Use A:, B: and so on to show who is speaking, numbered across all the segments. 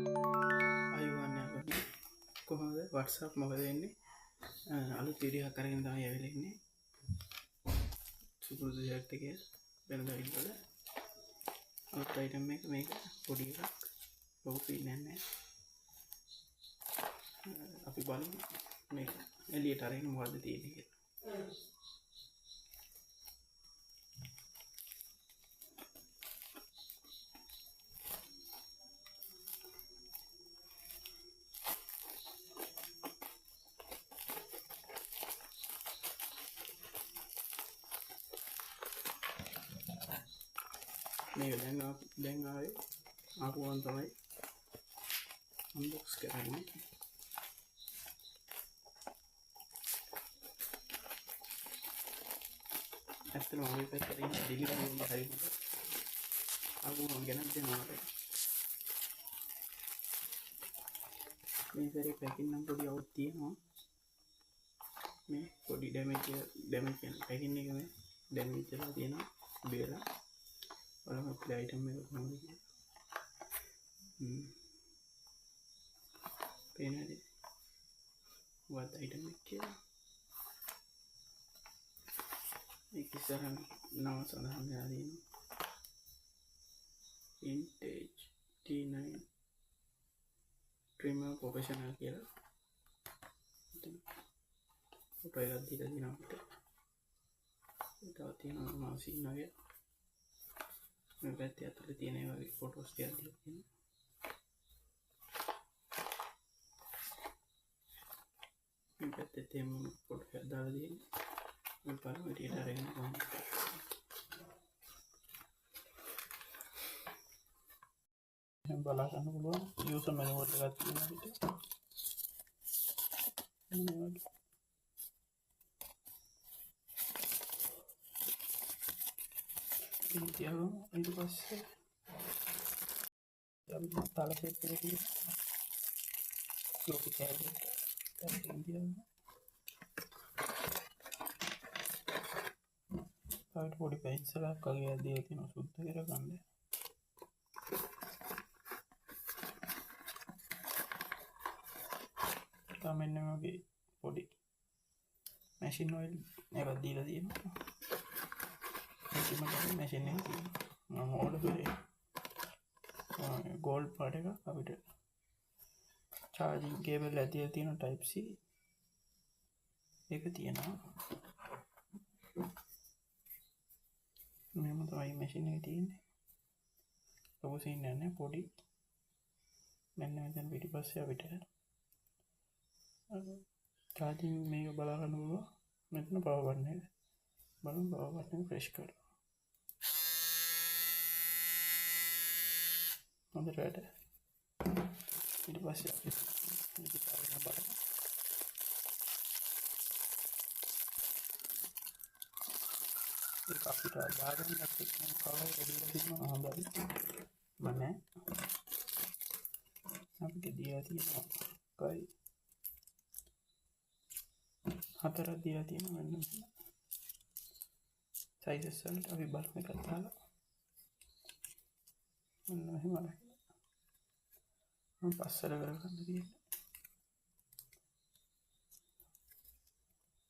A: අයුවන්න කොහොමද WhatsApp මොකද වෙන්නේ? අලුත් වීඩියෝ එකක් අරගෙන තමයි ඇවිල්ලා ඉන්නේ. සුපුරුදු දෙයක් එකේ වෙනදා වල අලුත් අයිටම් එක මේක පොඩි එකක් ලොකු පේන්නේ නැහැ. අපි බලමු මේක එළියට අරගෙන මොකද්ද තියෙන්නේ කියලා. මේක දැන් ආවේ ආපුවන් තමයි අන්බොක්ස් කරන්නේ. ඇත්තටම මේ පැත්තට ඉන්න ඩිලිවරි වුණ හරියට ආපුවන් ගැන දෙනවා. මේ සැරේ පැකින් නම් පොඩි අවුත් තියෙනවා. මේ පොඩි ඩැමේජ් කියන පැකින් එක මේ ඩැමේජ් වෙලා තියෙනවා බේලා. බලමු අපේ අයිටම් එක කොහොමද කියලා. පේනවද? what item එක කියලා. මේක ඉස්සරහ නම සඳහන් වෙලා තියෙනවා. vintage T9 trimmer professional කියලා. ෆොටෝ එකක් දීලා තියෙනවා අපිට. ඒක තියෙනවා මාසින් වගේ. මේ පැත්තේ අතට තියෙන ඒ වගේ ෆොටෝස් ටිකක් දීලා තියෙනවා. මේ පැත්තේ තේම ෆොටෝ එකක් දාලා තියෙනවා. මේ බලමු එළියට අරගෙන කොහොමද. දැන් බලා ගන්න පුළුවන් යූසර් මැනුවල් එකක් තියෙනවා අපිට. ඉතින් ඊට පස්සේ අපි තාල සෙට් එකේ තියෙන ලොකු කැලේ දැන් ඉන්දියාවේ ආයෙත් පොඩි පෙන්සලක් වගේ ඇදලා තියෙනවා සුද්ධ කරගන්න. මෙන්න වගේ පොඩි මැෂින් ඔයිල් එකක් දීලා තියෙනවා. මැෂින් එක මම ඕඩර් කරේ ගෝල්ඩ් පාට එක. අපිට චාර්ජින් කේබල් ඇතිලා තියෙන type C එක තියෙනවා. මෙහෙම තමයි මැෂින් එකේ තියෙන්නේ. ලොකු සීන් නැහැ පොඩි. මෙන්න මෙතන පිටිපස්සේ අපිට චාර්ජින් මේක බලා ගන්න පුළුවන්. මෙතන පවර් බටන් එක. බලමු පවර් බටන් එක ප්‍රෙස් කරලා. හොඳට වැඩ. ඊට පස්සේ අපි මේක කරගෙන බලමු. ඒක අපිට දාගන්නත් එක්කම කවර් දෙලා තියෙනවා හොඳයි. මන්නේ අපිට දීලා තියෙනවා කයි හතරක් දීලා තියෙනවා. මෙන්න සයිසස් වලට අපි බලමු එකක් දාලා. මෙන්න මෙහෙමයි. මම පස්සට කරගන්න තියෙන්නේ.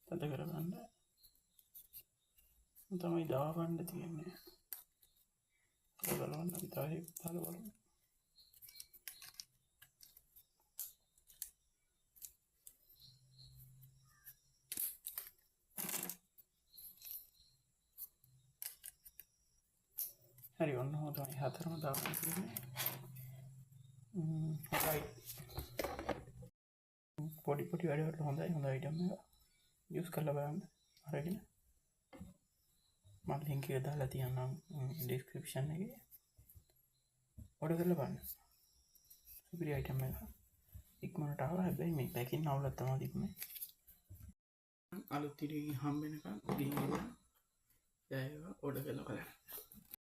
A: තද කරගන්න. තමයි දාවන්න තියෙන්නේ. බලන්න අපි තාරේ දාලා බලමු. හරි ඔන්න හොඳයි. හතරම දාන්න තියෙන්නේ. හොඳයි. පොඩි වැඩවලට හොඳයි. හොඳ අයිටම් එක යූස් කරලා බලන්න. අරගෙන මම ලින්ක් එක දාලා තියන්නම් ඩිස්ක්‍රිප්ෂන් එකේ. ඕඩර් කරලා බලන්න. සුපිරි අයිටම් එක. ඉක්මනට ආවා. හැබැයි මේ පැකින් අවුලක් තමයි තිබුණේ. අලුත් ඉරි හම්බ වෙනකන් ගිහින් ඒවා ඕඩර් කරලා බලන්න.